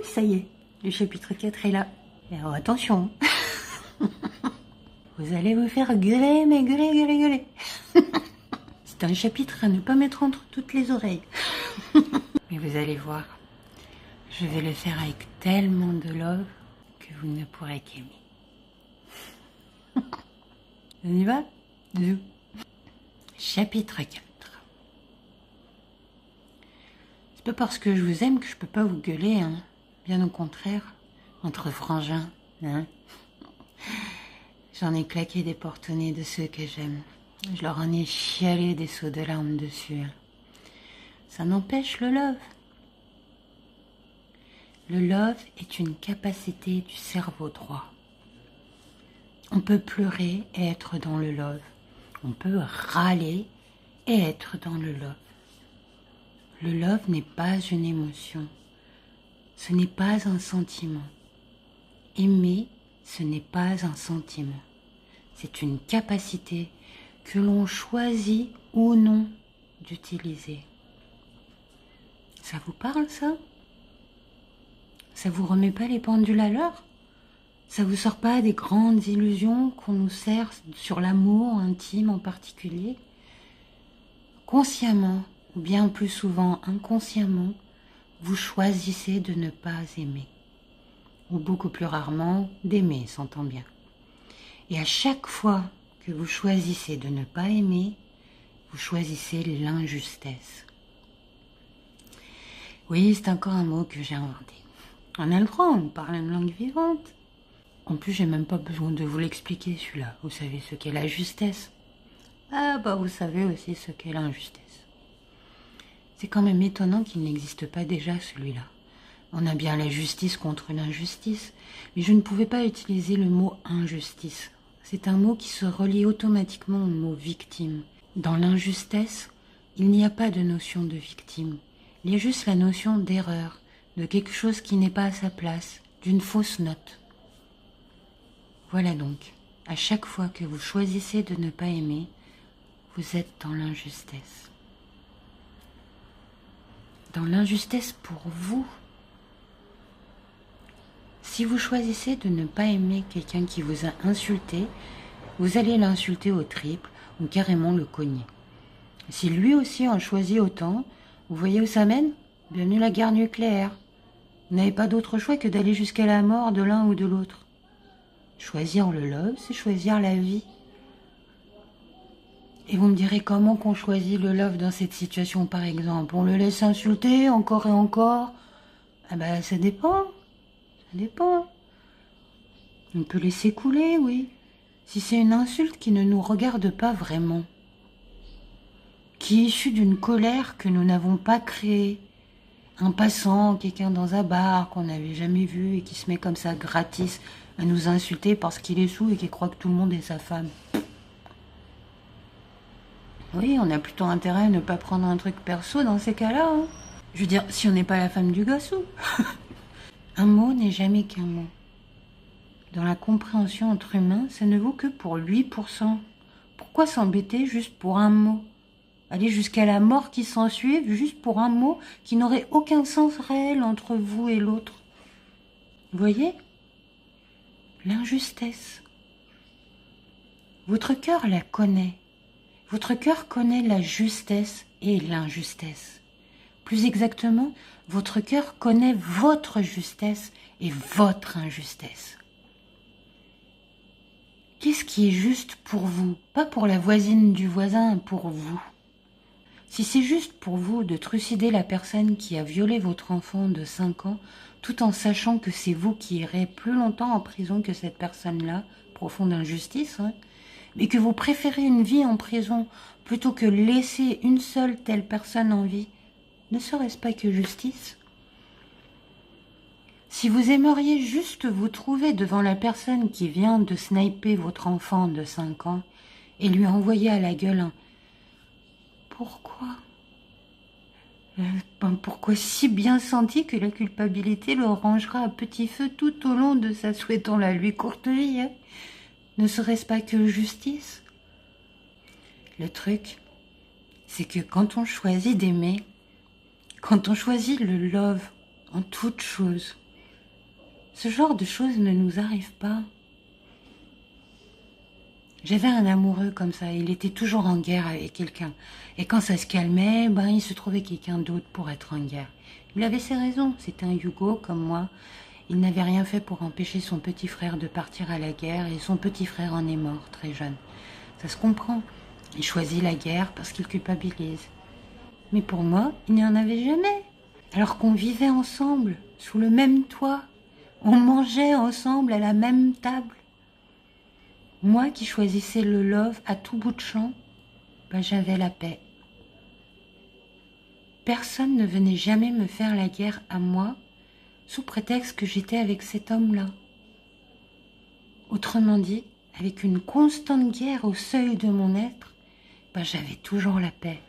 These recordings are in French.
ça y est, le chapitre 4 est là. Et alors attention, vous allez vous faire gueuler, mais gueuler. C'est un chapitre à ne pas mettre entre toutes les oreilles. Mais vous allez voir, je vais le faire avec tellement de love que vous ne pourrez qu'aimer. On y va? Zou. Chapitre 4. C'est pas parce que je vous aime que je peux pas vous gueuler, hein. Bien au contraire, entre frangins, hein. J'en ai claqué des porte-nez de ceux que j'aime. Je leur en ai chialé des seaux de larmes dessus. Hein. Ça n'empêche le love. Le love est une capacité du cerveau droit. On peut pleurer et être dans le love. On peut râler et être dans le love. Le love n'est pas une émotion. Ce n'est pas un sentiment. Aimer, ce n'est pas un sentiment. C'est une capacité que l'on choisit ou non d'utiliser. Ça vous parle, ça? Ça vous remet pas les pendules à l'heure? Ça vous sort pas des grandes illusions qu'on nous sert sur l'amour intime en particulier? Consciemment, ou bien plus souvent inconsciemment, vous choisissez de ne pas aimer. Ou beaucoup plus rarement, d'aimer, s'entend bien. Et à chaque fois que vous choisissez de ne pas aimer, vous choisissez l'injustesse. Oui, c'est encore un mot que j'ai inventé. On a le droit, on parle une langue vivante. En plus, j'ai même pas besoin de vous l'expliquer, celui-là. Vous savez ce qu'est la justesse. Ah bah, vous savez aussi ce qu'est l'injustesse. C'est quand même étonnant qu'il n'existe pas déjà, celui-là. On a bien la justice contre l'injustice, mais je ne pouvais pas utiliser le mot injustice. C'est un mot qui se relie automatiquement au mot victime. Dans l'injustesse, il n'y a pas de notion de victime. Il y a juste la notion d'erreur, de quelque chose qui n'est pas à sa place, d'une fausse note. Voilà donc, à chaque fois que vous choisissez de ne pas aimer, vous êtes dans l'injustesse. Dans l'injustesse pour vous. Si vous choisissez de ne pas aimer quelqu'un qui vous a insulté, vous allez l'insulter au triple ou carrément le cogner. Si lui aussi en choisit autant, vous voyez où ça mène? Bienvenue la guerre nucléaire. Vous n'avez pas d'autre choix que d'aller jusqu'à la mort de l'un ou de l'autre. Choisir le love, c'est choisir la vie. Et vous me direz comment qu'on choisit le love dans cette situation, par exemple? On le laisse insulter encore et encore? Ah ben, ça dépend. Ça dépend. On peut laisser couler, oui. Si c'est une insulte qui ne nous regarde pas vraiment, qui est issue d'une colère que nous n'avons pas créée, un passant, quelqu'un dans un bar qu'on n'avait jamais vu et qui se met comme ça gratis à nous insulter parce qu'il est saoul et qu'il croit que tout le monde est sa femme. Oui, on a plutôt intérêt à ne pas prendre un truc perso dans ces cas-là. Hein. Je veux dire, si on n'est pas la femme du gossou. Un mot n'est jamais qu'un mot. Dans la compréhension entre humains, ça ne vaut que pour 8%. Pourquoi s'embêter juste pour un mot? Aller jusqu'à la mort qui s'ensuit juste pour un mot qui n'aurait aucun sens réel entre vous et l'autre. Vous voyez? L'injustesse. Votre cœur la connaît. Votre cœur connaît la justesse et l'injustesse. Plus exactement, votre cœur connaît votre justesse et votre injustesse. Qu'est-ce qui est juste pour vous? Pas pour la voisine du voisin, pour vous. Si c'est juste pour vous de trucider la personne qui a violé votre enfant de 5 ans, tout en sachant que c'est vous qui irez plus longtemps en prison que cette personne-là, profonde injustice, hein, mais que vous préférez une vie en prison plutôt que laisser une seule telle personne en vie, ne serait-ce pas que justice? Si vous aimeriez juste vous trouver devant la personne qui vient de sniper votre enfant de 5 ans et lui envoyer à la gueule un « Pourquoi ?» Pourquoi si bien senti que la culpabilité le rangera à petit feu tout au long de sa souhaitons-la lui courte vie, hein? Ne serait-ce pas que justice? Le truc, c'est que quand on choisit d'aimer, quand on choisit le love en toute chose, Ce genre de choses ne nous arrive pas. J'avais un amoureux comme ça, il était toujours en guerre avec quelqu'un. Et quand ça se calmait, ben, il se trouvait quelqu'un d'autre pour être en guerre. Il avait ses raisons, c'était un Yougo comme moi. Il n'avait rien fait pour empêcher son petit frère de partir à la guerre et son petit frère en est mort très jeune. Ça se comprend. Il choisit la guerre parce qu'il culpabilise. Mais pour moi, il n'y en avait jamais. Alors qu'on vivait ensemble, sous le même toit. On mangeait ensemble à la même table. Moi qui choisissais le love à tout bout de champ, ben j'avais la paix. Personne ne venait jamais me faire la guerre à moi, sous prétexte que j'étais avec cet homme-là. Autrement dit, avec une constante guerre au seuil de mon être, ben j'avais toujours la paix.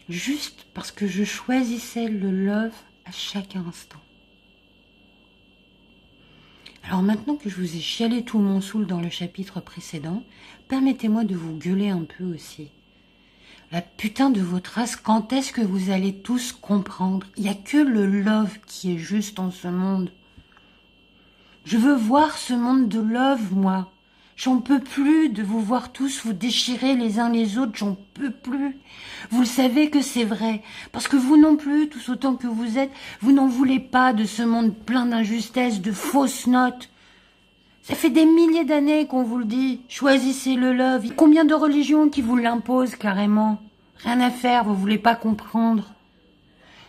Juste parce que je choisissais le love à chaque instant. Alors maintenant que je vous ai chialé tout mon saoul dans le chapitre précédent, permettez-moi de vous gueuler un peu aussi. La putain de votre race, quand est-ce que vous allez tous comprendre? Il n'y a que le love qui est juste en ce monde. Je veux voir ce monde de love, moi. J'en peux plus de vous voir tous vous déchirer les uns les autres, j'en peux plus. Vous le savez que c'est vrai, parce que vous non plus, tous autant que vous êtes, vous n'en voulez pas de ce monde plein d'injustesses, de fausses notes. Ça fait des milliers d'années qu'on vous le dit, choisissez le love. Combien de religions qui vous l'imposent carrément? Rien à faire, vous voulez pas comprendre.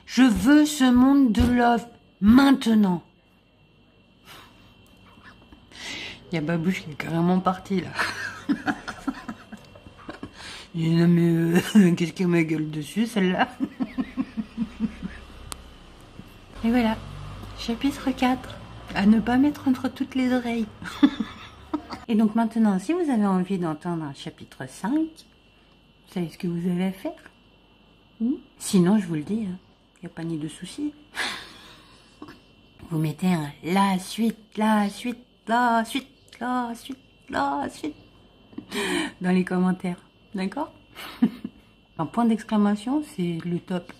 Je veux ce monde de love, maintenant. Il y a Babouche qui est carrément parti là. Il dit, non mais qu'est-ce qu'il y a ma gueule dessus celle-là? Et voilà, chapitre 4. À ne pas mettre entre toutes les oreilles. Et donc maintenant, si vous avez envie d'entendre un chapitre 5, vous savez ce que vous avez à faire? Sinon, je vous le dis, il n'y a pas ni de souci. Vous mettez un la suite, la suite, la suite, la suite, la suite dans les commentaires, d'accord? Un point d'exclamation, c'est le top.